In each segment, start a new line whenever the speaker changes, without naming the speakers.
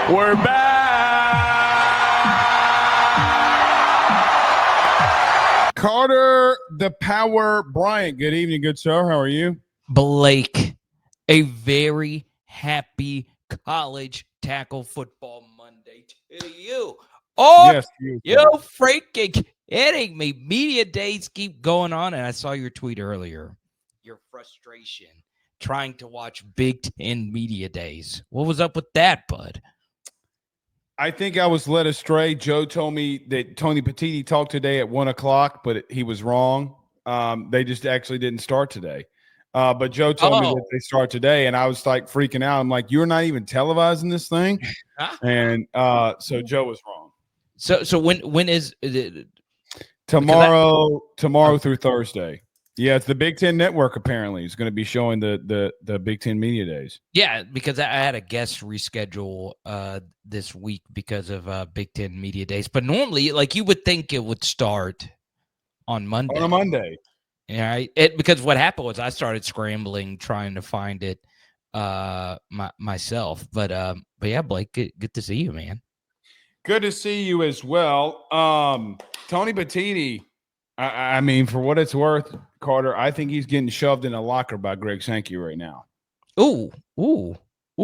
We're back. Carter the Power Bryant. Good evening, good sir. How are you?
Blake, a very happy college tackle football Monday to you. Oh,
yes, you
freaking kidding me. Media days keep going on, and I saw your tweet earlier. Your frustration trying to watch Big Ten media days. What was up with that, bud?
I think I was led astray. Joe told me that Tony Petitti talked today at 1 o'clock, but he was wrong. They just actually didn't start today. But Joe told me that they start today, and I was like freaking out. I'm like, you're not even televising this thing? And so Joe was wrong.
So when is it?
Tomorrow through Thursday. Yeah, it's the Big Ten Network apparently. It's going to be showing the Big Ten Media Days.
Yeah, because I had a guest reschedule this week because of Big Ten Media Days. But normally, like, you would think it would start on Monday.
On a Monday.
Yeah, because what happened was I started scrambling trying to find it myself. But yeah, Blake, good to see you, man.
Good to see you as well. Tony Petitti, I mean, for what it's worth, Carter, I think he's getting shoved in a locker by Greg Sankey right now.
Ooh. We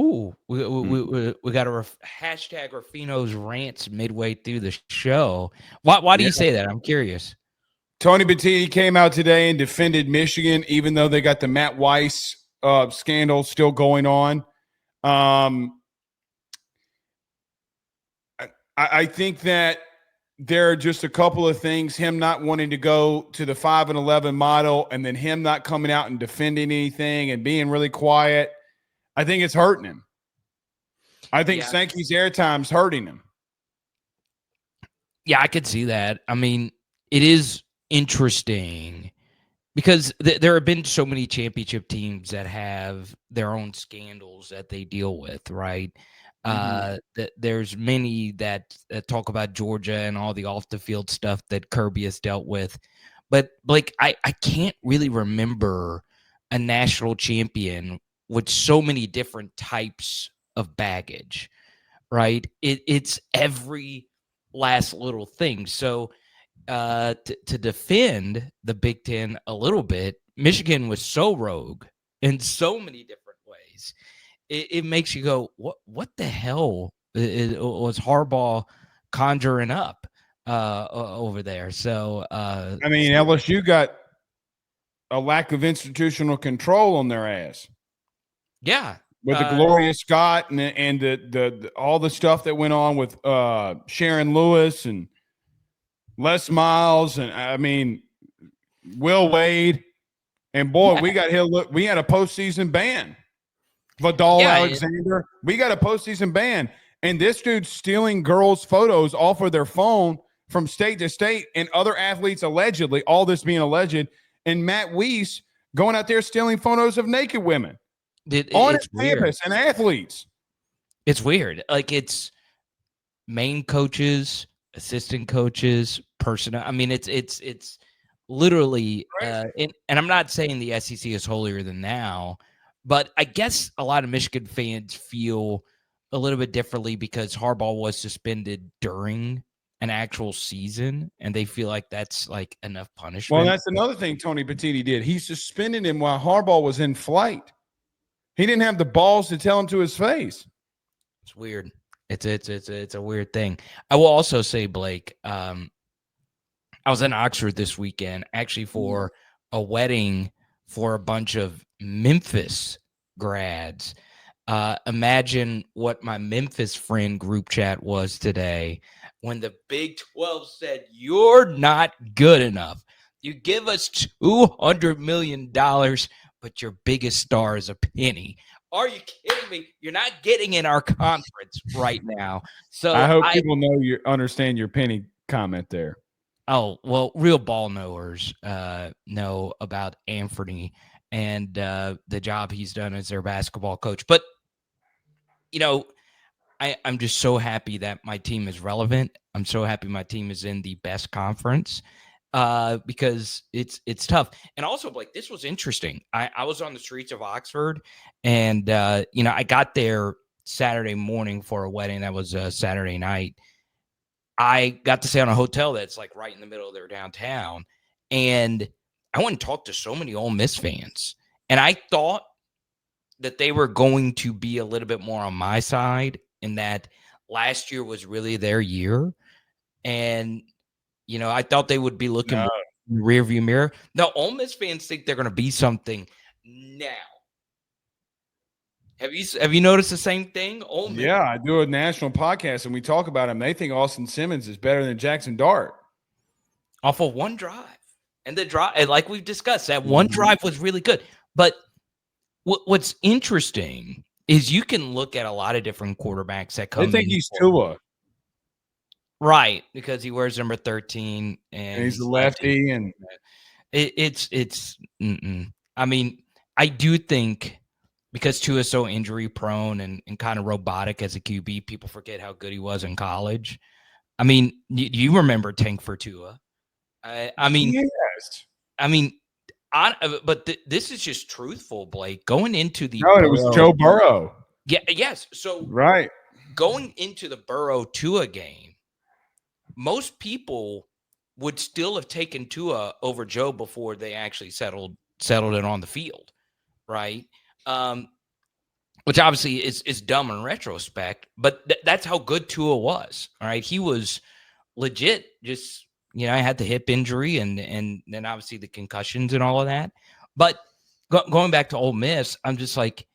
got a hashtag Ruffino's rants midway through the show. Why do you say that? I'm curious.
Tony Petitti came out today and defended Michigan, even though they got the Matt Weiss scandal still going on. I think that there are just a couple of things, him not wanting to go to the 5-11 model and then him not coming out and defending anything and being really quiet. I think it's hurting him. I think Sankey's airtime's hurting him.
Yeah, I could see that. I mean, it is interesting because there have been so many championship teams that have their own scandals that they deal with, right? There's many that talk about Georgia and all the off the field stuff that Kirby has dealt with, but like I can't really remember a national champion with so many different types of baggage, right? It's every last little thing. So to defend the Big Ten a little bit, Michigan was so rogue in so many different ways. It makes you go, what the hell was Harbaugh conjuring up over there? So,
I mean, LSU got a lack of institutional control on their ass.
Yeah.
With the Gloria Scott and the all the stuff that went on with Sharon Lewis and Les Miles and, I mean, Will Wade. And, boy, we had a postseason ban. Vidal Alexander, we got a postseason ban. And this dude's stealing girls' photos off of their phone from state to state and other athletes allegedly, all this being alleged, and Matt Weiss going out there stealing photos of naked women on his campus and athletes.
It's weird. Like, it's main coaches, assistant coaches, personnel. I mean, it's literally and I'm not saying the SEC is holier than thou, but I guess a lot of Michigan fans feel a little bit differently because Harbaugh was suspended during an actual season, and they feel like that's like enough punishment.
Well, that's another thing Tony Petitti did. He suspended him while Harbaugh was in flight. He didn't have the balls to tell him to his face.
It's weird. It's a weird thing. I will also say, Blake, I was in Oxford this weekend actually for a wedding for a bunch of Memphis grads. Imagine what my Memphis friend group chat was today when the Big 12 said, you're not good enough. You give us $200 million, but your biggest star is a penny. Are you kidding me? You're not getting in our conference right now. So
I hope people understand your penny comment there.
Oh, well, real ball knowers know about Anthony and the job he's done as their basketball coach. But, you know, I'm just so happy that my team is relevant. I'm so happy my team is in the best conference because it's tough. And also, like, this was interesting. I was on the streets of Oxford and, I got there Saturday morning for a wedding that was Saturday night. I got to stay on a hotel that's like right in the middle of their downtown. And I went and talked to so many Ole Miss fans. And I thought that they were going to be a little bit more on my side, in that last year was really their year. And, I thought they would be looking
No.
in the rearview mirror. No, Ole Miss fans think they're going to be something now. Have you noticed the same thing? Ole Miss,
Yeah, I do a national podcast and we talk about him. They think Austin Simmons is better than Jackson Dart.
off of one drive. And the drive, and like we've discussed, that one drive was really good. But what's interesting is you can look at a lot of different quarterbacks that come
They think
in.
he's Tua.
Right, because he wears number 13
And he's a lefty. And
I mean, I do think because Tua is so injury prone and kind of robotic as a QB, people forget how good he was in college. I mean, you remember Tank for Tua. I mean,
yes.
But this is just truthful, Blake. Going into the
No, it was Joe Burrow.
Yeah, yes. So
right,
going into the Burrow Tua game, most people would still have taken Tua over Joe before they actually settled it on the field, right? Which obviously is dumb in retrospect, but that's how good Tua was. All right, he was legit. Just I had the hip injury and then obviously the concussions and all of that. But going back to Ole Miss, I'm just like,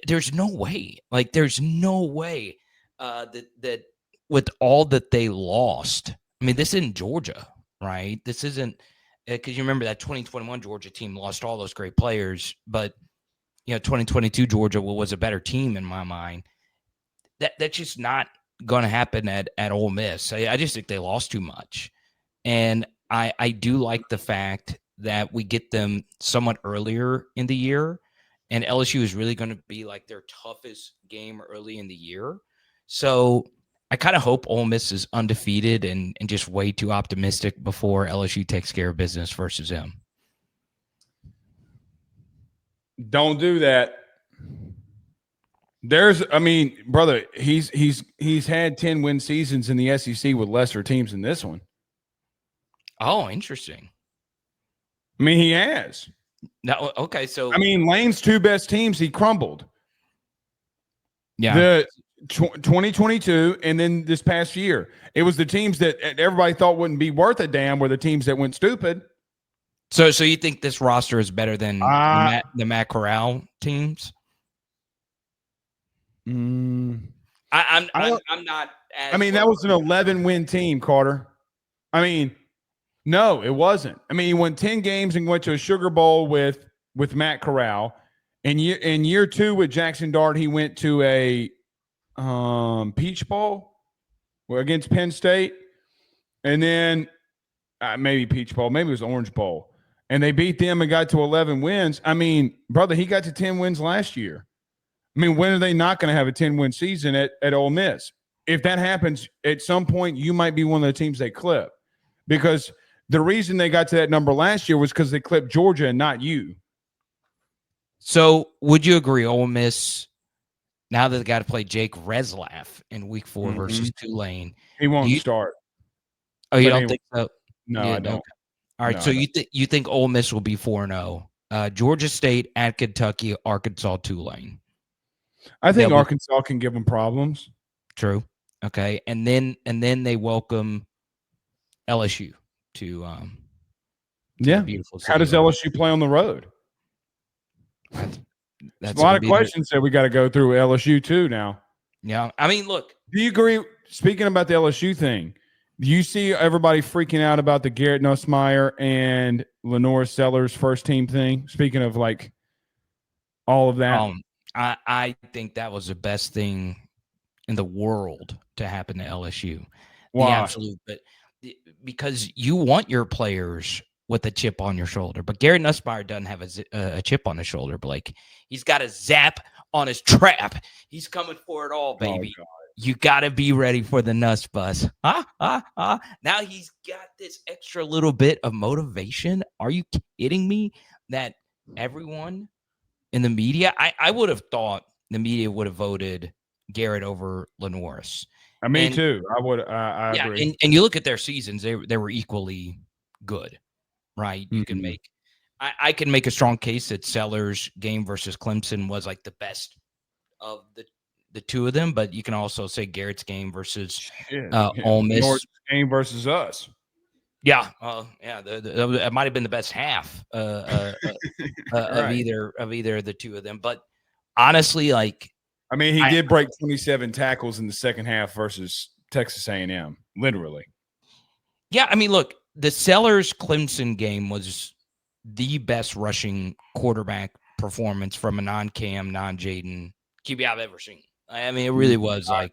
there's no way. Like, there's no way that with all that they lost. I mean, this isn't Georgia, right? This isn't because you remember that 2021 Georgia team lost all those great players, but 2022 Georgia was a better team in my mind. That's just not going to happen at Ole Miss. I just think they lost too much. And I do like the fact that we get them somewhat earlier in the year, and LSU is really going to be like their toughest game early in the year. So I kind of hope Ole Miss is undefeated and just way too optimistic before LSU takes care of business versus them.
Don't do that. Brother, he's had 10-win seasons in the SEC with lesser teams than this one.
Oh, interesting.
I mean, he has.
No, okay, so
Lane's two best teams, he crumbled.
Yeah.
The 2022 and then this past year. It was the teams that everybody thought wouldn't be worth a damn were the teams that went stupid.
So you think this roster is better than the Matt Corral teams? I'm not.
That was an 11-win team, Carter. No, it wasn't. he won 10 games and went to a Sugar Bowl with Matt Corral. And in year 2 with Jackson Dart, he went to a Peach Bowl against Penn State. And then maybe Peach Bowl, maybe it was Orange Bowl. And they beat them and got to 11 wins. Brother, he got to 10 wins last year. When are they not going to have a 10-win season at Ole Miss? If that happens, at some point, you might be one of the teams they clip. Because the reason they got to that number last year was because they clipped Georgia and not you.
So would you agree, Ole Miss, now that they got to play Jake Reslaf in week 4 versus Tulane?
He won't start.
Oh, you don't think so?
No, I don't.
All right, so you think Ole Miss will be 4-0. Georgia State at Kentucky, Arkansas, Tulane.
I think Arkansas can give them problems.
True. Okay, and then they welcome LSU to beautiful city.
How does LSU play on the road? That's a lot of questions that we got to go through LSU too now.
Yeah, look.
Do you agree? Speaking about the LSU thing, do you see everybody freaking out about the Garrett Nussmeier and LaNorris Sellers first team thing? Speaking of like all of that,
I think that was the best thing in the world to happen to LSU.
Why?
The absolute, but because you want your players with a chip on your shoulder. But Garrett Nussmeier doesn't have a chip on his shoulder, Blake. He's got a zap on his trap. He's coming for it all, baby.
Oh,
you got to be ready for the Nuss bus. Now he's got this extra little bit of motivation. Are you kidding me? That everyone in the media, I would have thought the media would have voted Garrett over LaNorris.
Me
And
too. I
yeah,
agree.
and you look at their seasons, they were equally good, right? You can
Mhm.
make I can make a strong case that Sellers' game versus Clemson was like the best of the two of them, but you can also say Garrett's game versus
Yeah,
Ole
North
Miss.
game versus us.
Yeah, yeah, it might have been the best half of
Right.
either of the two of them. But honestly, like
I mean, he
I
did break 27 tackles in the second half versus Texas A&M, literally.
yeah, I mean, look, the Sellers Clemson game was the best rushing quarterback performance from a non-Cam, non-Jaden QB I've ever seen. I mean, it really was like,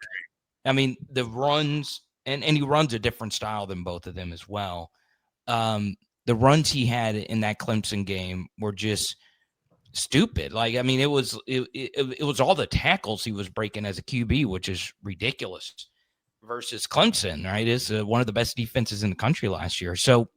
I mean, the runs and he runs a different style than both of them as well. The runs he had in that Clemson game were just stupid. Like, I mean, it was all the tackles he was breaking as a QB, which is ridiculous. Versus Clemson, right? Is one of the best defenses in the country last year. So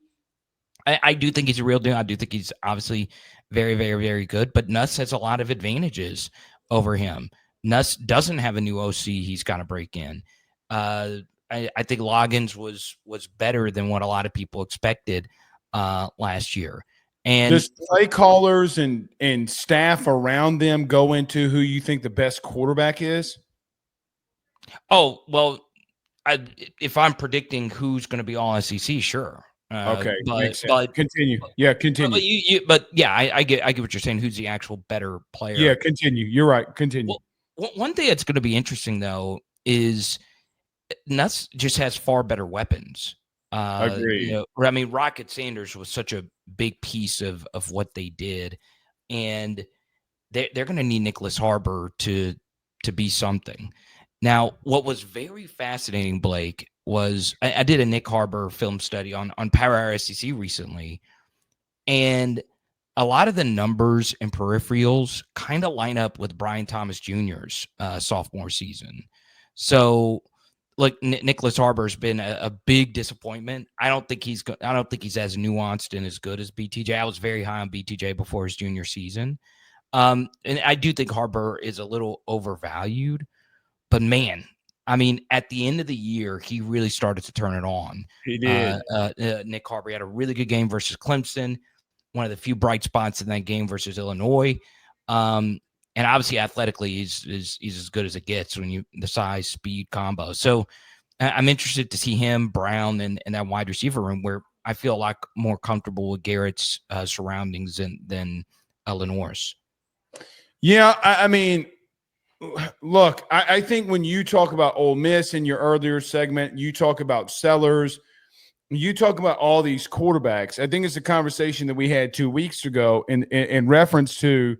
I do think he's a real deal. I do think he's obviously very, very, very good. But Nuss has a lot of advantages over him. Nuss doesn't have a new OC he's got to break in. I think Loggins was better than what a lot of people expected last year. And
Does play callers and staff around them go into who you think the best quarterback is?
oh well, if I'm predicting who's going to be all SEC, sure.
Okay, makes sense.
But
Continue. Yeah, continue.
but yeah, I get what you're saying. Who's the actual better player?
Yeah, continue. You're right. Continue.
Well, one thing that's going to be interesting though is Nuts just has far better weapons.
Agreed.
I mean, Rocket Sanders was such a big piece of what they did, and they're going to need Nicholas Harbor to be something. Now, what was very fascinating, Blake, was I did a Nick Harbor film study on Power Hour SEC recently, and a lot of the numbers and peripherals kind of line up with Brian Thomas Jr.'s sophomore season. So, look, Nicholas Harbor's been a big disappointment. I don't think he's as nuanced and as good as BTJ. I was very high on BTJ before his junior season. And I do think Harbor is a little overvalued, but man, I mean, at the end of the year, he really started to turn it on.
He did.
Nick Harbor had a really good game versus Clemson, one of the few bright spots in that game versus Illinois. And obviously, athletically, he's as good as it gets when the size speed combo. So I'm interested to see him, Brown, and that wide receiver room where I feel a lot more comfortable with Garrett's surroundings than LaNorris.
Yeah, I mean, look, I think when you talk about Ole Miss in your earlier segment, you talk about Sellers, you talk about all these quarterbacks. I think it's a conversation that we had 2 weeks ago in reference to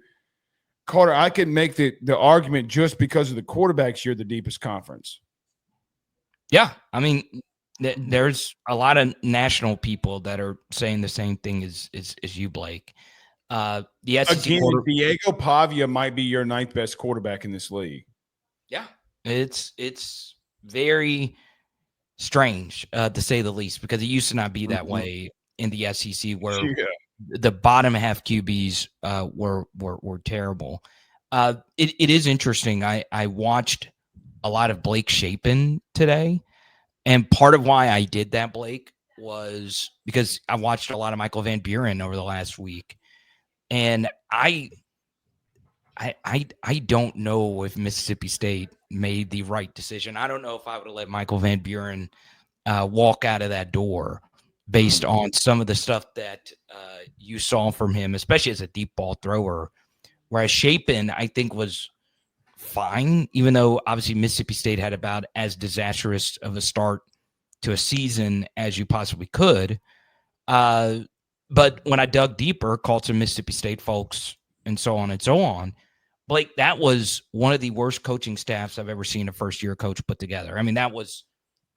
Carter. I could make the argument just because of the quarterbacks, you're the deepest conference.
Yeah, I mean, there's a lot of national people that are saying the same thing as you, Blake. The SEC
Again, Diego Pavia might be your ninth best quarterback in this league.
Yeah, it's very strange to say the least, because it used to not be that way in the SEC, where the bottom half QBs were terrible. It is interesting. I watched a lot of Blake Shapen today, and part of why I did that, Blake, was because I watched a lot of Michael Van Buren over the last week, and I don't know if Mississippi State made the right decision. I don't know if I would have let Michael Van Buren walk out of that door based on some of the stuff that you saw from him, especially as a deep ball thrower. Whereas Shapen, I think, was fine, even though obviously Mississippi State had about as disastrous of a start to a season as you possibly could. But when I dug deeper, called some Mississippi State folks and so on, Blake, that was one of the worst coaching staffs I've ever seen a first-year coach put together. I mean, that was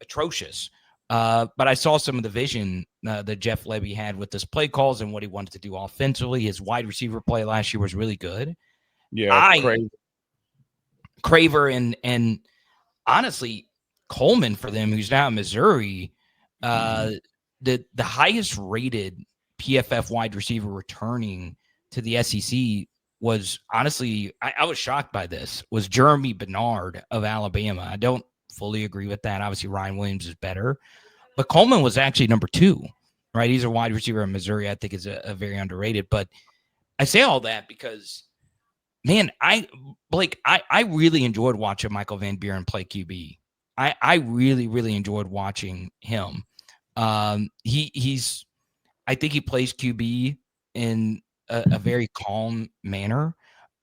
atrocious. But I saw some of the vision that Jeff Lebby had with his play calls and what he wanted to do offensively. His wide receiver play last year was really good.
Yeah,
Craver and honestly, Coleman for them, who's now in Missouri, the highest rated PFF wide receiver returning to the SEC was honestly, I was shocked by this, was Jeremy Bernard of Alabama. I don't fully agree with that. Obviously, Ryan Williams is better, but Coleman was actually number 2, right? He's a wide receiver in Missouri. I think is a very underrated. But I say all that because, man, I really enjoyed watching Michael Van Buren play QB. I really, really enjoyed watching him. He's I think he plays QB in a very calm manner.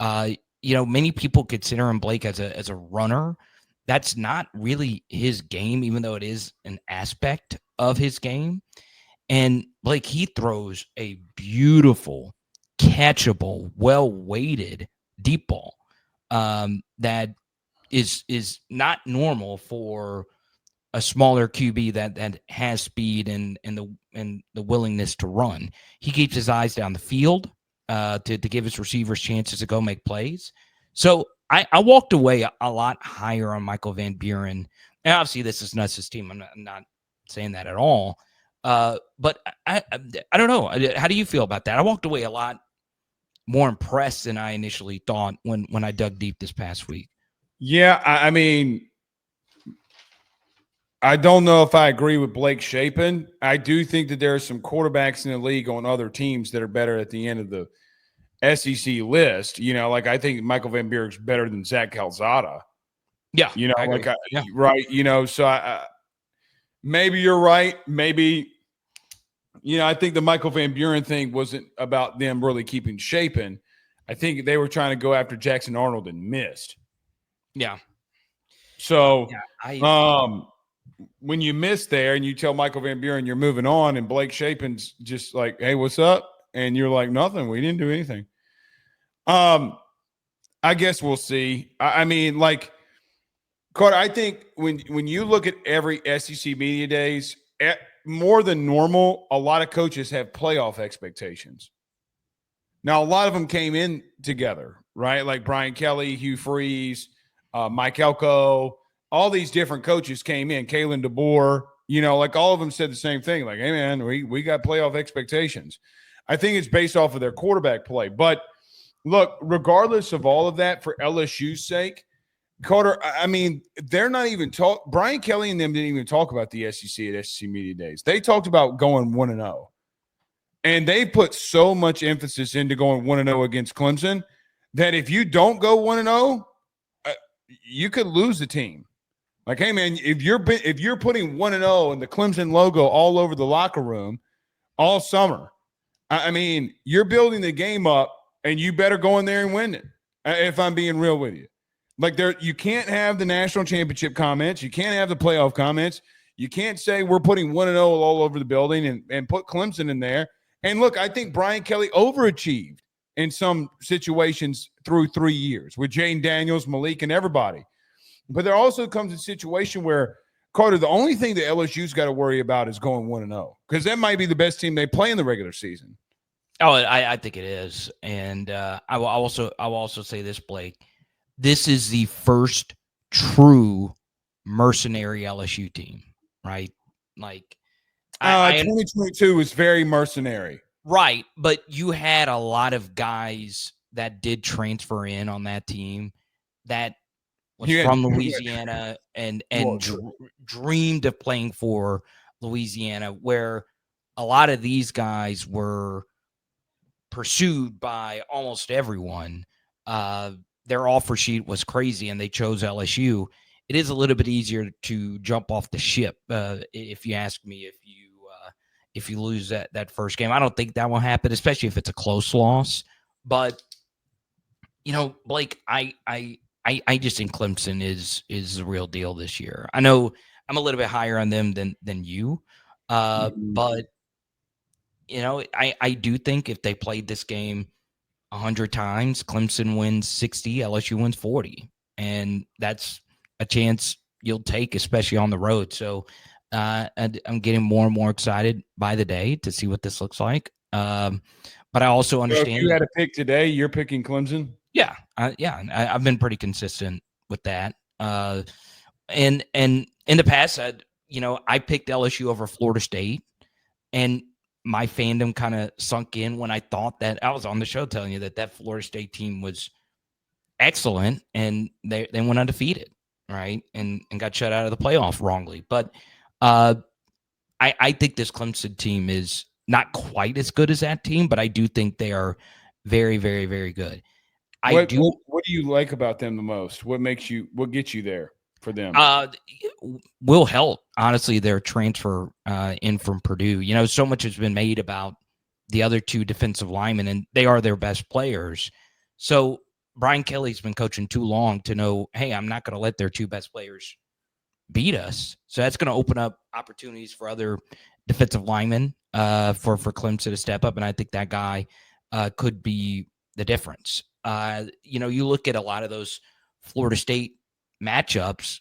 Many people consider him, Blake, as a runner. That's not really his game, even though it is an aspect of his game. And Blake, he throws a beautiful, catchable, well-weighted deep ball that is not normal for a smaller QB that has speed and the willingness to run. He keeps his eyes down the field to give his receivers chances to go make plays. So I walked away a lot higher on Michael Van Buren. And obviously, this is Nuss's team. I'm not saying that at all. But I don't know. How do you feel about that? I walked away a lot more impressed than I initially thought when I dug deep this past week.
Yeah, I mean, I don't know if I agree with Blake Shapen. I do think that there are some quarterbacks in the league on other teams that are better at the end of the SEC list. Like I think Michael Van Buren's better than Zach Calzada.
Yeah,
right. So I maybe you're right. Maybe, I think the Michael Van Buren thing wasn't about them really keeping Shapen. I think they were trying to go after Jackson Arnold and missed.
Yeah.
So, when you miss there and you tell Michael Van Buren you're moving on and Blake Shapen's just like, hey, what's up? And you're like, nothing. We didn't do anything. I guess we'll see. I mean, like, Carter, I think when you look at every SEC media days, more than normal, a lot of coaches have playoff expectations. Now, a lot of them came in together, right? Like Brian Kelly, Hugh Freeze, Mike Elko, all these different coaches came in. Kalen DeBoer, like all of them said the same thing. Like, hey, man, we got playoff expectations. I think it's based off of their quarterback play. But, look, regardless of all of that, for LSU's sake, Carter, I mean, they're not even Brian Kelly and them didn't even talk about the SEC at SEC Media Days. They talked about going 1-0. And they put so much emphasis into going 1-0 against Clemson that if you don't go 1-0, you could lose the team. Like, hey, man, if you're putting 1-0 and the Clemson logo all over the locker room all summer, I mean, you're building the game up, and you better go in there and win it, if I'm being real with you. Like, you can't have the national championship comments. You can't have the playoff comments. You can't say we're putting 1-0 all over the building and put Clemson in there. And, look, I think Brian Kelly overachieved in some situations through 3 years with Jane Daniels, Malik, and everybody. But there also comes a situation where, Carter, the only thing that LSU's got to worry about is going 1-0 because that might be the best team they play in the regular season.
Oh, I think it is. And I will also say this, Blake. This is the first true mercenary LSU team, right? Like,
2022 was very mercenary.
Right, but you had a lot of guys that did transfer in on that team that was from Louisiana and dreamed of playing for Louisiana, where a lot of these guys were pursued by almost everyone. Their offer sheet was crazy, and they chose LSU. It is a little bit easier to jump off the ship, if you ask me. If you lose that first game, I don't think that will happen, especially if it's a close loss. But Blake, I just think Clemson is the real deal this year. I know I'm a little bit higher on them than you, but I do think if they played this game 100 times, Clemson wins 60, LSU wins 40, and that's a chance you'll take, especially on the road. So I'm getting more and more excited by the day to see what this looks like. But I also understand.
So if you had to pick today, you're picking Clemson?
Yeah. I've been pretty consistent with that. And in the past, I picked LSU over Florida State, and my fandom kind of sunk in when I thought that I was on the show telling you that Florida State team was excellent, and they went undefeated, right? And got shut out of the playoff wrongly. But I think this Clemson team is not quite as good as that team, but I do think they are very, very, very good.
What do you like about them the most? What gets you there for them?
Will help, honestly, their transfer in from Purdue. You know, so much has been made about the other two defensive linemen, and they are their best players. So Brian Kelly's been coaching too long to know, hey, I'm not going to let their two best players beat us. So that's going to open up opportunities for other defensive linemen for Clemson to step up, and I think that guy could be the difference. You know, you look at a lot of those Florida State matchups,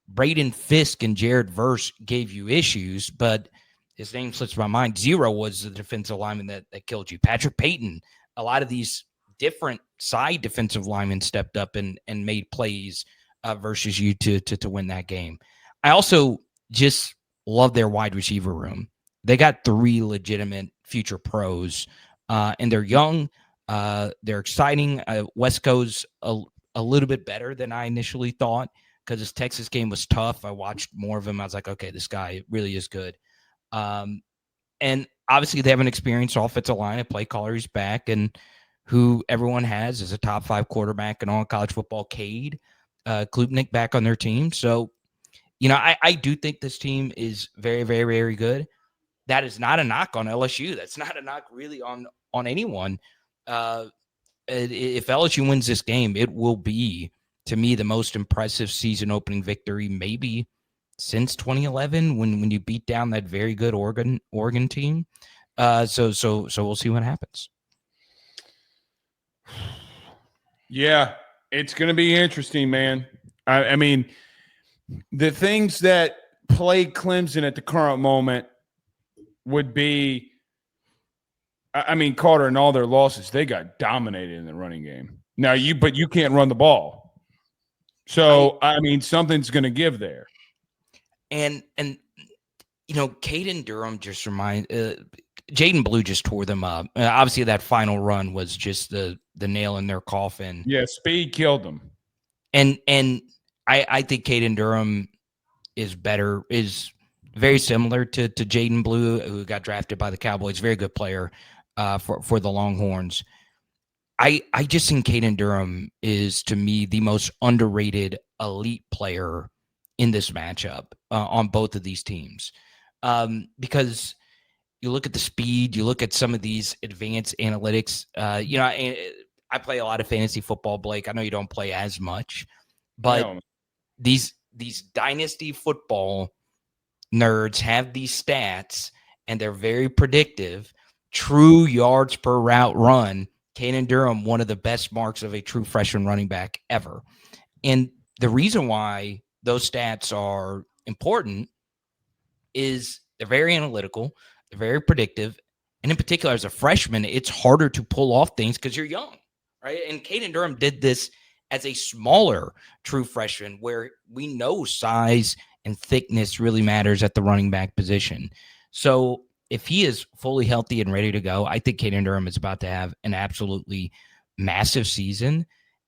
Braden Fisk and Jared Verse gave you issues, but his name slips my mind. Zero was the defensive lineman that killed you. Patrick Payton, a lot of these different side defensive linemen stepped up and made plays versus you to win that game. I also just love their wide receiver room. They got 3 legitimate future pros, and they're young. They're exciting. Wesco's a little bit better than I initially thought because his Texas game was tough. I watched more of him. I was like, okay, this guy really is good. And obviously they have an experienced offensive line, a play caller who's back, and who everyone has as a top 5 quarterback in all college football, Cade Klubnik, back on their team. So, you know, I do think this team is very, very, very good. That is not a knock on LSU. That's not a knock really on anyone. If LSU wins this game, it will be, to me, the most impressive season opening victory maybe since 2011 when you beat down that very good Oregon team. So we'll see what happens.
Yeah, it's going to be interesting, man. I mean, the things that plague Clemson at the current moment would be, I mean, Carter and all their losses, they got dominated in the running game. Now but you can't run the ball. So, I mean, something's going to give there.
And you know, Caden Durham just Jaden Blue just tore them up. Obviously, that final run was just the nail in their coffin.
Yeah, speed killed them.
And I think Caden Durham is very similar to Jaden Blue, who got drafted by the Cowboys. Very good player for the Longhorns. I just think Caden Durham is, to me, the most underrated elite player in this matchup on both of these teams. Because you look at the speed, you look at some of these advanced analytics. You know, I play a lot of fantasy football, Blake. I know you don't play as much, but these dynasty football nerds have these stats, and they're very predictive. True yards per route run, Caden Durham, one of the best marks of a true freshman running back ever. And the reason why those stats are important is they're very analytical, they're very predictive, and in particular, as a freshman, it's harder to pull off things because you're young, right? And Caden Durham did this as a smaller true freshman, where we know size and thickness really matters at the running back position. So if he is fully healthy and ready to go, I think Caden Durham is about to have an absolutely massive season.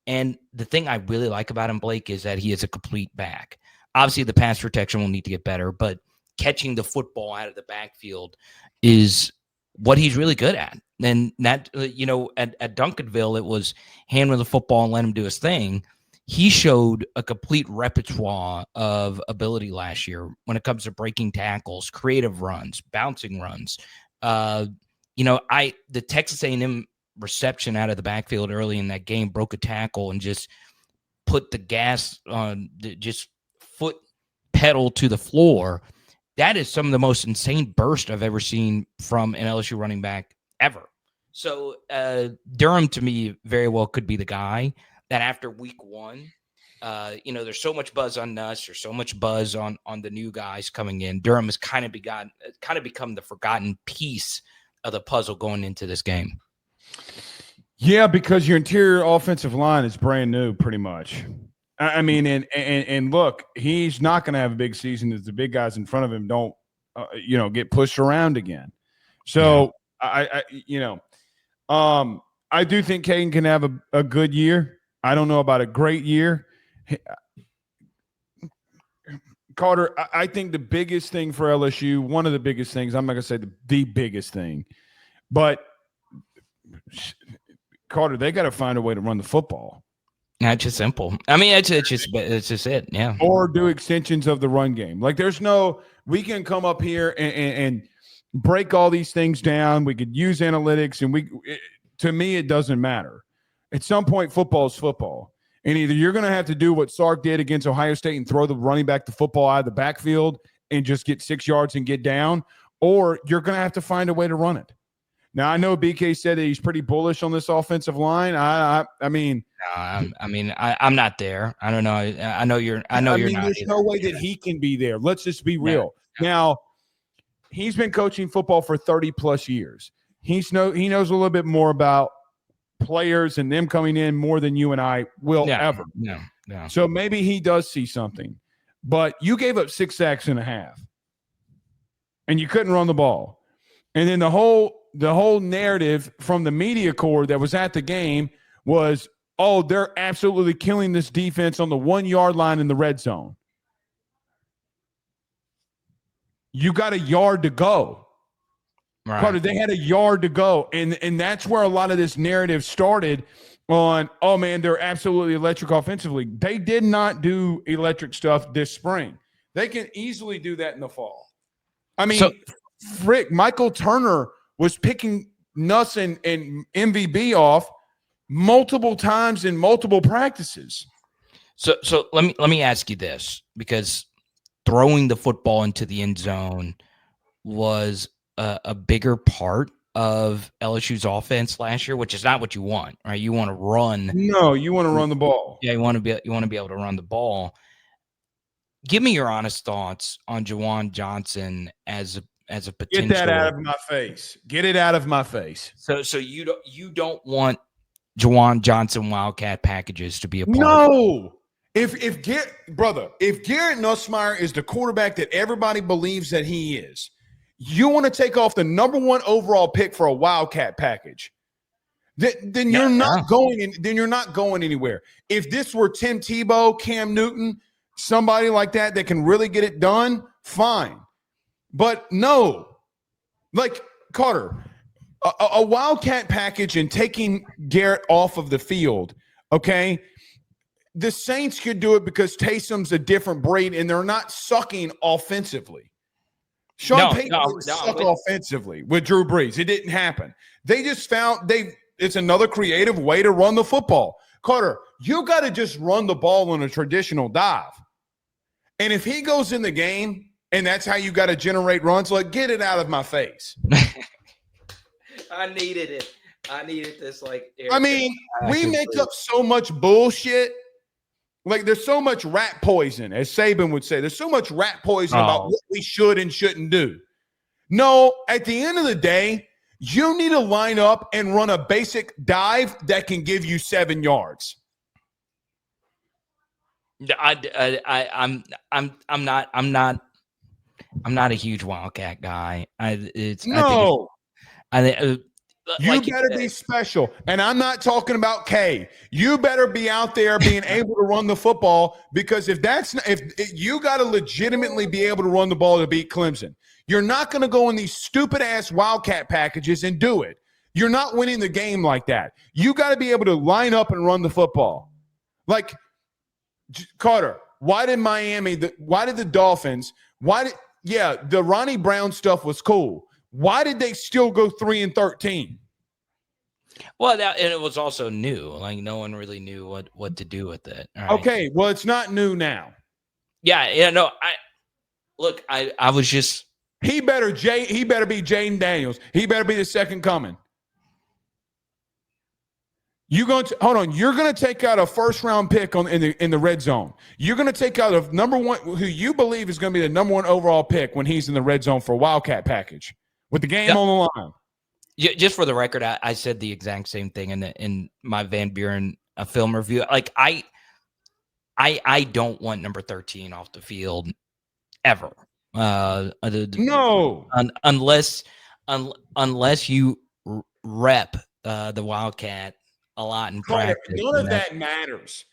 And the thing I really like about him, Blake, is that he is a complete back. Obviously, the pass protection will need to get better, but catching the football out of the backfield is what he's really good at. And that, you know, at Duncanville, it was hand him the football and let him do his thing. He showed a complete repertoire of ability last year when it comes to breaking tackles, creative runs, bouncing runs. You know, the Texas A&M reception out of the backfield early in that game broke a tackle and just put the gas on, just foot pedal to the floor. That is some of the most insane burst I've ever seen from an LSU running back ever. So Durham, to me, very well could be the guy that after week 1, you know, there's so much buzz on Nuss, there's so much buzz on the new guys coming in. Durham has kind of become the forgotten piece of the puzzle going into this game.
Yeah, because your interior offensive line is brand new, pretty much. I mean, and look, he's not going to have a big season as the big guys in front of him don't, you know, get pushed around again. So I I do think Caden can have a good year. I don't know about a great year. Carter, I think the biggest thing for LSU, one of the biggest things, I'm not going to say the biggest thing, but Carter, they got to find a way to run the football.
That's just simple. I mean, it's just it. Yeah.
Or do extensions of the run game. Like we can come up here and break all these things down. We could use analytics and to me, it doesn't matter. At some point, football is football. And either you're going to have to do what Sark did against Ohio State and throw the running back the football out of the backfield and just get 6 yards and get down, or you're going to have to find a way to run it. Now, I know BK said that he's pretty bullish on this offensive line. I'm
not there. I don't know. I know you're not.
There's no way that he can be there. Let's just be real.
No.
Now, he's been coaching football for 30 plus years. He knows a little bit more about players and them coming in more than you and I will ever.
No.
So maybe he does see something. But you gave up 6 sacks and a half, and you couldn't run the ball. And then the whole narrative from the media corps that was at the game was, oh, they're absolutely killing this defense on the 1 yard line in the red zone. You got a yard to go.
Right.
Carter, they had a yard to go. And that's where a lot of this narrative started on, oh, man, they're absolutely electric offensively. They did not do electric stuff this spring. They can easily do that in the fall. I mean, Michael Turner was picking Nuss and MVB off multiple times in multiple practices.
So let me ask you this, because throwing the football into the end zone was a bigger part of LSU's offense last year, which is not what you want, right? You want to run.
No, you want to run the ball.
Yeah, you want to be able to run the ball. Give me your honest thoughts on Juwan Johnson as a potential.
Get that out of my face. Get it out of my face.
So you don't want Juwan Johnson Wildcat packages to be a part of it?
No. If Garrett Nussmeier is the quarterback that everybody believes that he is, you want to take off the number 1 overall pick for a Wildcat package, then you're not going anywhere. If this were Tim Tebow, Cam Newton, somebody like that can really get it done, fine. But no, like Carter, a Wildcat package and taking Garrett off of the field, okay? The Saints could do it because Taysom's a different breed and they're not sucking offensively. Sean Payton didn't suck offensively with Drew Brees. It didn't happen. They just found it's another creative way to run the football. Carter, you got to just run the ball on a traditional dive. And if he goes in the game and that's how you got to generate runs, like, get it out of my face.
I needed it. I needed this.
I mean, we make up so much bullshit. Like, there's so much rat poison, as Saban would say. There's so much rat poison about what we should and shouldn't do. No, at the end of the day, you need to line up and run a basic dive that can give you 7 yards.
I'm not a huge Wildcat guy.
You better be special. And I'm not talking about K. You better be out there being able to run the football, because if you got to legitimately be able to run the ball to beat Clemson. You're not going to go in these stupid ass Wildcat packages and do it. You're not winning the game like that. You got to be able to line up and run the football. Like, Carter, why did the Dolphins, the Ronnie Brown stuff was cool. Why did they still go 3-13?
Well, and it was also new. Like, no one really knew what to do with it. Right?
Okay, well, it's not new now.
Yeah, no. I was just.
He better be Jaden Daniels. He better be the second coming. You're going to take out a first-round pick in the red zone. You're going to take out a number 1 who you believe is going to be the number 1 overall pick when he's in the red zone for a Wildcat package with the game on the line.
Just for the record, I said the exact same thing in my Van Buren film review. Like, I don't want number 13 off the field ever.
No,
unless unless you rep the Wildcat a lot in
Carter,
practice.
none of that matters.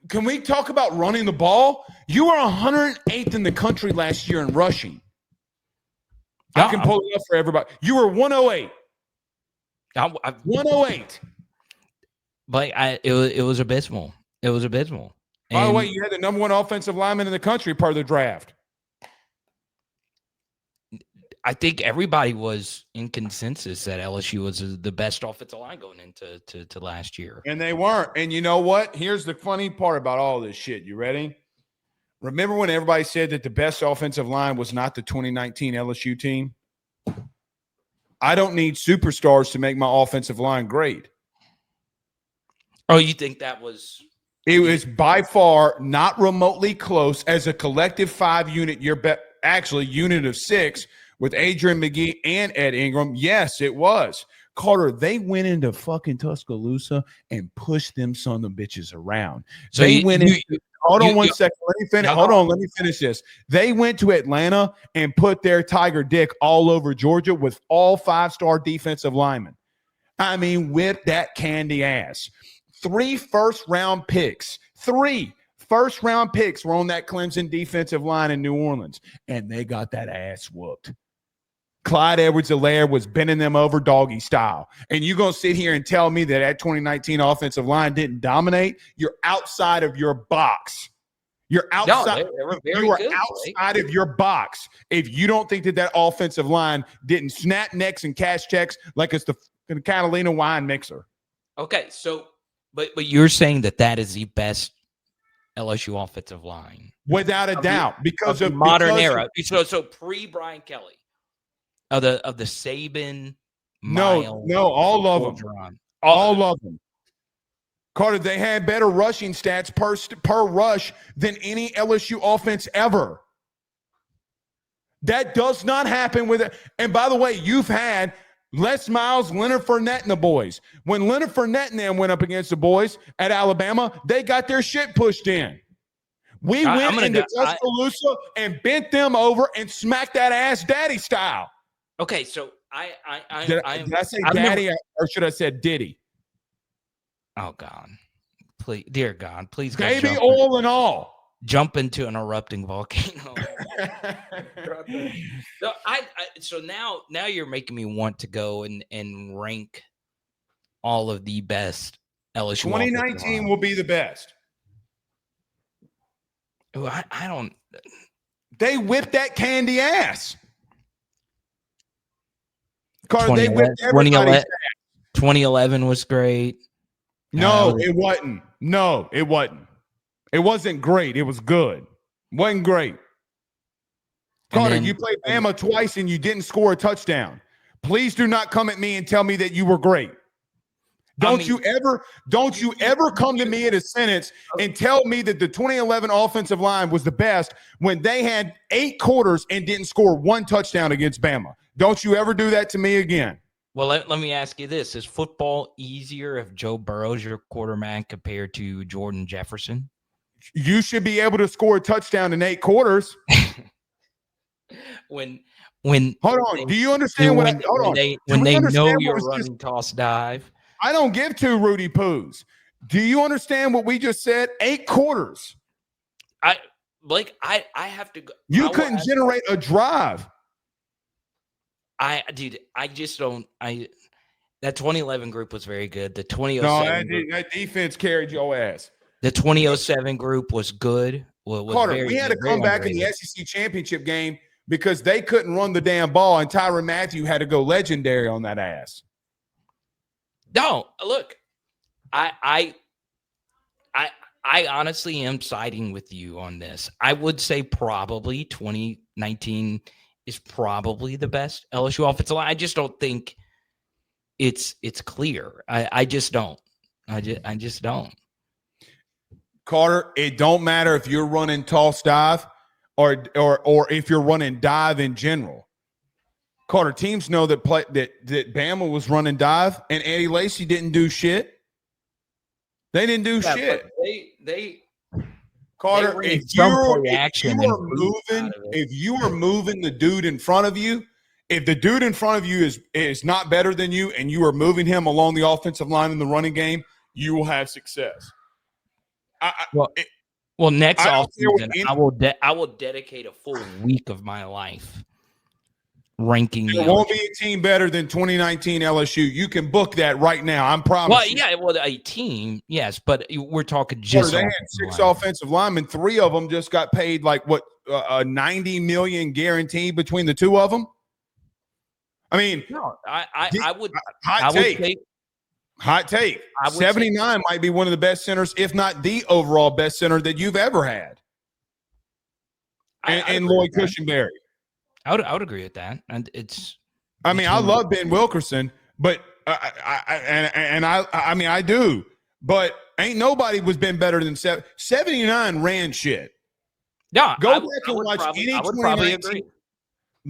Can we talk about running the ball? You were 108th in the country last year in rushing. I can pull it up for everybody. You were 108. 108.
But it was abysmal. It was abysmal.
By the way, you had the number 1 offensive lineman in the country part of the draft.
I think everybody was in consensus that LSU was the best offensive line going into to last year.
And they weren't. And you know what? Here's the funny part about all this shit. You ready? Remember when everybody said that the best offensive line was not the 2019 LSU team? I don't need superstars to make my offensive line great.
Oh, you think that was?
It was by far not remotely close as a collective 5-unit. Actually, unit of 6 with Adrian McGee and Ed Ingram. Yes, it was. Carter, they went into fucking Tuscaloosa and pushed them son of bitches around.
So
they went into hold on one second. Let me finish. Hold on. Let me finish this. They went to Atlanta and put their tiger dick all over Georgia with all 5-star defensive linemen. I mean, whip that candy ass. 3 first-round picks. 3 first-round picks were on that Clemson defensive line in New Orleans, and they got that ass whooped. Clyde Edwards-Helaire was bending them over doggy style. And you're going to sit here and tell me that 2019 offensive line didn't dominate? You're outside of your box. You're outside.
No,
you are outside of your box if you don't think that offensive line didn't snap necks and cash checks like it's the Catalina wine mixer.
Okay, so but you're saying that is the best LSU offensive line
without a doubt because of
modern era. So pre Brian Kelly. Of the Saban,
no, all of them, all of them. Carter, they had better rushing stats per rush than any LSU offense ever. That does not happen with it. And by the way, you've had Les Miles, Leonard Fournette, and the boys. When Leonard Fournette and them went up against the boys at Alabama, they got their shit pushed in. We went into Tuscaloosa and bent them over and smacked that ass daddy style.
Okay, so
did I say daddy or should I say Diddy?
Oh God, please, dear God, please,
baby oil and all,
jump into an erupting volcano. So now you're making me want to go and rank all of the best LSU.
2019 will be the best.
I don't.
They whipped that candy ass. Carter, they whipped everybody.
2011 was great.
No, it wasn't. No, it wasn't. It wasn't great. It was good. Wasn't great. Carter, you played Bama twice and you didn't score a touchdown. Please do not come at me and tell me that you were great. Don't you ever come to me in a sentence and tell me that the 2011 offensive line was the best when they had 8 quarters and didn't score 1 touchdown against Bama. Don't you ever do that to me again.
Well, let me ask you this. Is football easier if Joe Burrow's your quarterback compared to Jordan Jefferson?
You should be able to score a touchdown in 8 quarters.
When
hold on. Do you understand what
when they know you're running toss dive?
I don't give 2 Rudy Poos. Do you understand what we just said? 8 quarters.
I have to go.
You couldn't generate a drive.
I just don't. That 2011 group was very good. The 2007
that defense carried your ass.
The 2007 group was good.
Carter, we had to come back in the SEC championship game because they couldn't run the damn ball, and Tyrann Mathieu had to go legendary on that ass.
No, look, I honestly am siding with you on this. I would say probably 2019 is probably the best LSU offensive line. I just don't think it's clear. I just don't. I just don't.
Carter, it don't matter if you're running toss dive or if you're running dive in general. Carter, teams know that Bama was running dive and Eddie Lacy didn't do shit. They didn't do shit. Carter, if you are moving the dude in front of you if the dude in front of you is not better than you and you are moving him along the offensive line in the running game, you will have success.
Next
I don't care what
offseason, I will dedicate a full week of my life ranking
there won't be a team better than 2019 LSU. You can book that right now. I'm promising.
Well, a team, yes, but we're talking just.
They had 6 offensive linemen. 3 of them just got paid like what a $90 million guarantee between the 2 of them. I mean,
no, I would.
Hot take. 79 might be one of the best centers, if not the overall best center that you've ever had. And Lloyd Cushenberry.
I would agree with that, and it's.
I mean, I love Ben Wilkerson, but I do, but ain't nobody was been better than 79 ran shit.
Yeah,
go back and watch any 2019.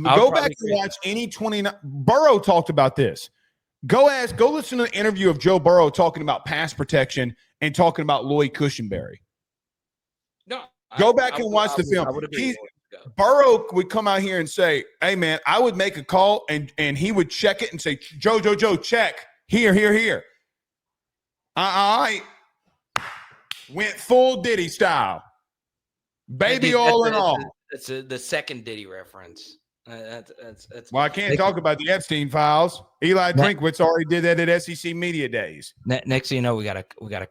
Go back and watch any 29. Burrow talked about this. Go listen to the interview of Joe Burrow talking about pass protection and talking about Lloyd Cushenberry.
No,
go back and watch the film. Burrow would come out here and say, "Hey man, I would make a call," and he would check it and say, "Joe, check here." I went full Diddy style, baby oil and all.
That's the second Diddy reference. That's
well, I can't talk about the Epstein files. Eli Drinkwitz already did that at SEC Media Days.
Next thing you know, we got a.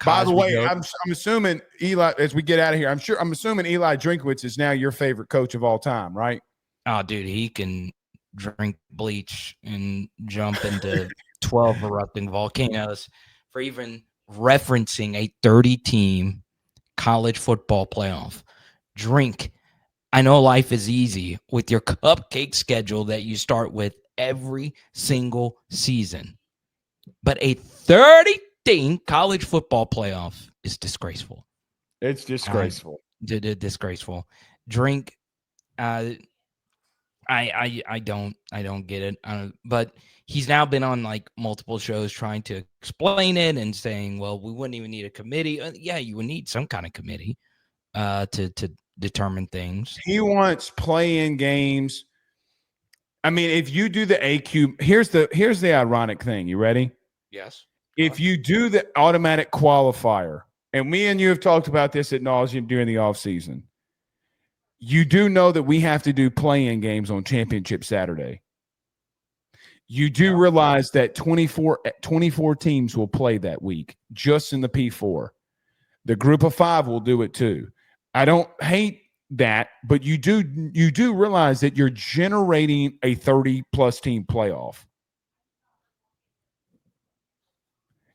By the way, I'm assuming Eli, as we get out of here, I'm assuming Eli Drinkwitz is now your favorite coach of all time, right?
Oh, dude, he can drink bleach and jump into 12 erupting volcanoes for even referencing a 30-team college football playoff. Drink. I know life is easy with your cupcake schedule that you start with every single season. But a 30-team college football playoff is disgraceful.
It's disgraceful.
Disgraceful. Drink. I don't get it. But he's now been on like multiple shows trying to explain it and saying, well, we wouldn't even need a committee. Yeah, you would need some kind of committee to determine things.
He wants play-in games. I mean, if you do the AQ, here's the ironic thing. You ready?
Yes.
If you do the automatic qualifier, and me and you have talked about this ad nauseum during the offseason, you do know that we have to do play-in games on Championship Saturday. You do realize that 24 teams will play that week just in the P4. The group of 5 will do it too. I don't hate that, but you do realize that you're generating a 30-plus team playoff.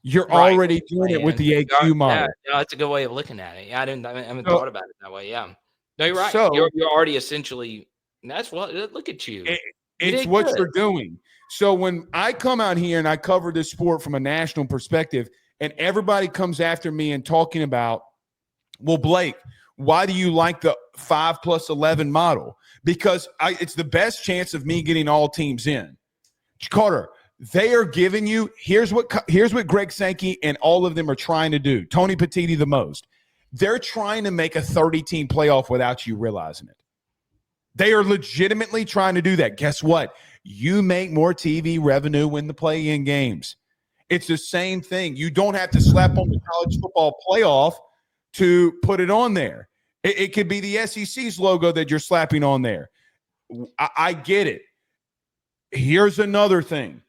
You're already doing it with the AQ model.
Yeah, that's a good way of looking at it. I haven't thought about it that way. Yeah, no, you're right. So, you're already essentially. That's what. Look at you.
It's what you're doing. So when I come out here and I cover this sport from a national perspective, and everybody comes after me and talking about, well, Blake, why do you like the 5+11 model? Because it's the best chance of me getting all teams in. Carter, they are giving you here's what Greg Sankey and all of them are trying to do. Tony Petitti the most. They're trying to make a 30-team playoff without you realizing it. They are legitimately trying to do that. Guess what? You make more TV revenue when the play-in games. It's the same thing. You don't have to slap on the college football playoff to put it on there. It could be the SEC's logo that you're slapping on there. I get it. Here's another thing.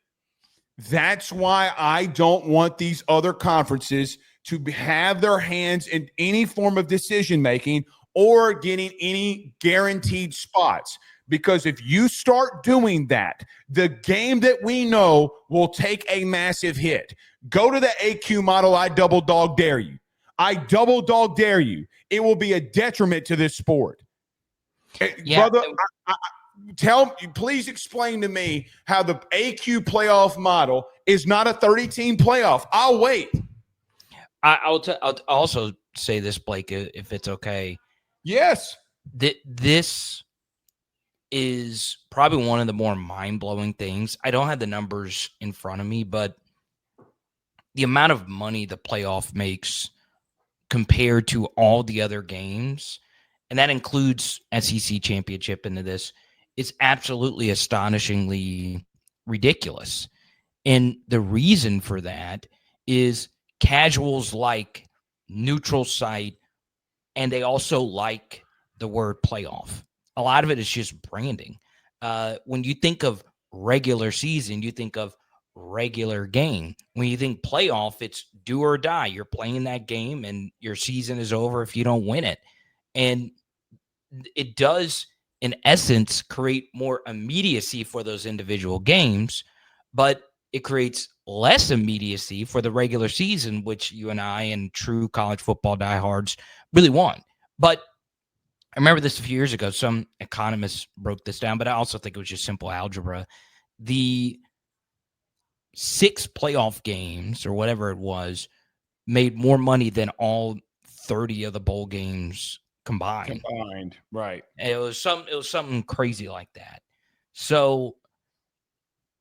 That's why I don't want these other conferences to have their hands in any form of decision-making or getting any guaranteed spots. Because if you start doing that, the game that we know will take a massive hit. Go to the AQ model. I double dog dare you. I double dog dare you. It will be a detriment to this sport. Yeah. Brother, please explain to me how the AQ playoff model is not a 30-team playoff. I'll wait.
I'll also say this, Blake, if it's okay.
Yes.
This is probably one of the more mind-blowing things. I don't have the numbers in front of me, but the amount of money the playoff makes compared to all the other games, and that includes SEC championship into this, is absolutely astonishingly ridiculous. And the reason for that is casuals like neutral site, and they also like the word playoff. A lot of it is just branding. When you think of regular season, you think of regular game. When you think playoff, it's do or die. You're playing that game and your season is over if you don't win it. And it does, in essence, create more immediacy for those individual games, but it creates less immediacy for the regular season, which you and I and true college football diehards really want. But I remember this a few years ago. Some economists broke this down, but I also think it was just simple algebra. The 6 playoff games or whatever it was made more money than all 30 of the bowl games combined.
Right.
And it was something crazy like that. So,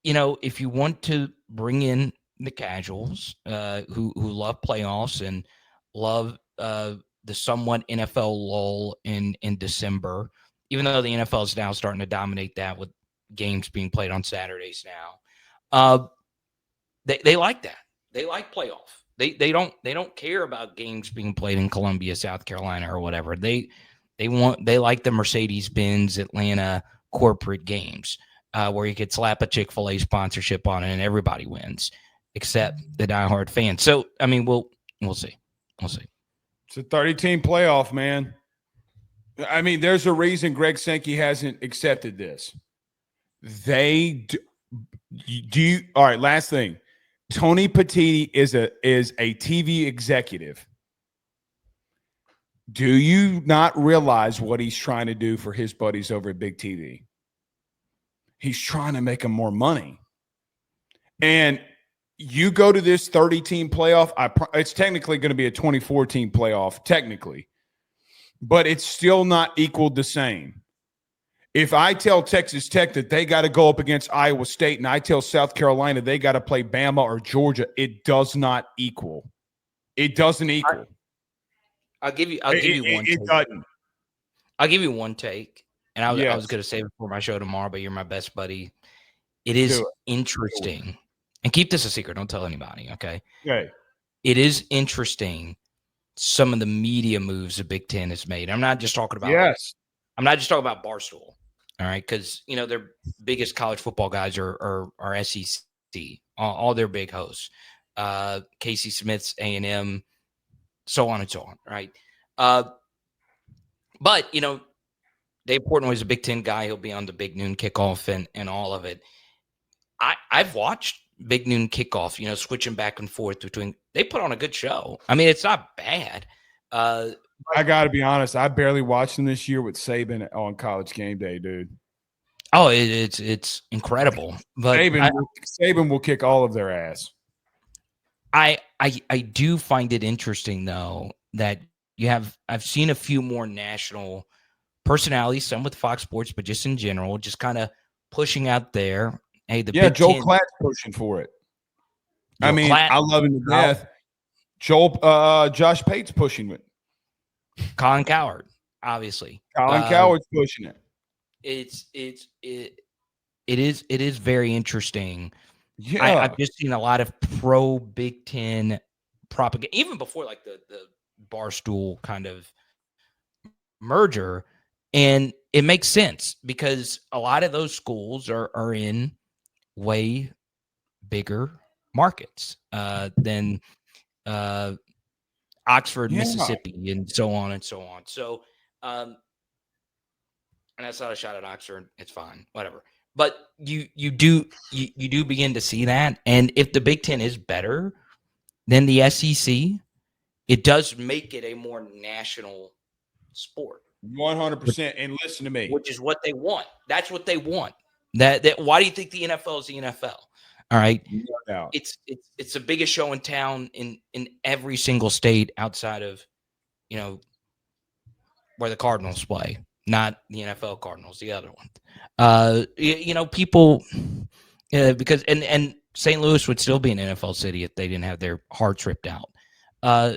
if you want to bring in the casuals who love playoffs and love the somewhat NFL lull in December, even though the NFL is now starting to dominate that with games being played on Saturdays now, they like that. They like playoff. They don't care about games being played in Columbia, South Carolina, or whatever. They like the Mercedes-Benz Atlanta corporate games where you could slap a Chick-fil-A sponsorship on it and everybody wins except the diehard fans. So I mean, we'll see. We'll see.
It's a 30-team playoff, man. I mean, there's a reason Greg Sankey hasn't accepted this. All right, last thing. Tony Petitti is a TV executive. Do you not realize what he's trying to do for his buddies over at Big TV? He's trying to make them more money. And you go to this 30-team playoff, it's technically going to be a 24-team playoff, technically. But it's still not equaled the same. If I tell Texas Tech that they got to go up against Iowa State and I tell South Carolina they got to play Bama or Georgia, it does not equal. It doesn't equal.
I'll give you one take.
It doesn't.
I'll give you one take. And I was going to save it for my show tomorrow, but you're my best buddy. It is interesting. And keep this a secret. Don't tell anybody, okay?
Okay.
It is interesting some of the media moves the Big Ten has made. I'm not just talking about I'm not just talking about Barstool. All right, because their biggest college football guys are SEC, all their big hosts, Casey Smith's A&M, so on and so on. Right, but Dave Portnoy is a Big Ten guy. He'll be on the Big Noon Kickoff and all of it. I've watched Big Noon Kickoff. Switching back and forth between. They put on a good show. I mean, it's not bad.
I got to be honest. I barely watched them this year with Saban on College Game Day, dude.
Oh, it's incredible. But
Saban will kick all of their ass.
I do find it interesting though that I've seen a few more national personalities, some with Fox Sports, but just in general, just kind of pushing out there. Hey, Big
Joel
Ten,
Klatt's pushing for it. I love him to death. Josh Pate's pushing it.
Colin Cowherd, obviously.
Colin Cowherd's pushing it.
It is very interesting.
Yeah,
I've just seen a lot of pro Big Ten propaganda, even before like the Barstool kind of merger, and it makes sense because a lot of those schools are in way bigger markets than Oxford, Mississippi, and so on and so on. So, and that's not a shot at Oxford. It's fine, whatever. But you do begin to see that, and if the Big Ten is better than the SEC, it does make it a more national sport.
100%. And listen to me,
which is what they want. That's what they want. That why do you think the NFL is the NFL? All right.
No.
It's the biggest show in town in every single state outside of, where the Cardinals play, not the NFL Cardinals, the other one. People, because and St. Louis would still be an NFL city if they didn't have their hearts ripped out.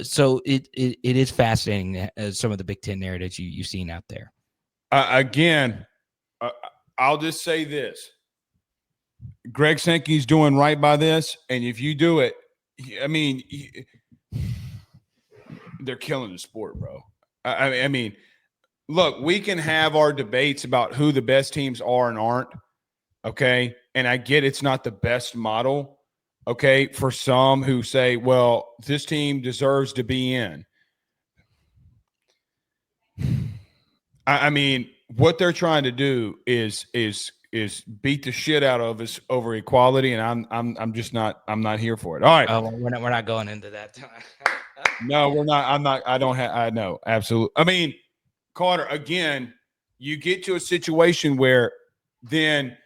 So it is fascinating some of the Big Ten narratives you've seen out there.
Again, I'll just say this. Greg Sankey's doing right by this, and if you do it, I mean, they're killing the sport, bro. I mean, look, we can have our debates about who the best teams are and aren't, okay? And I get it's not the best model, okay, for some who say, well, this team deserves to be in. I mean, what they're trying to do is beat the shit out of us over equality, and I'm just not here for it. All right.
Oh, we're not going into that.
No, we're not. I'm not. I know. Absolutely. I mean, Carter, again, you get to a situation where then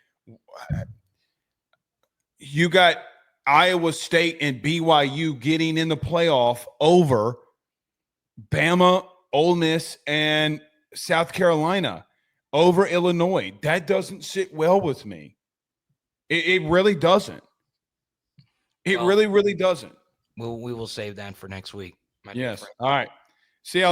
you got Iowa State and BYU getting in the playoff over Bama, Ole Miss, and South Carolina over Illinois. That doesn't sit well with me. It really doesn't. It really doesn't.
We will save that for next week.
Yes. All right. See how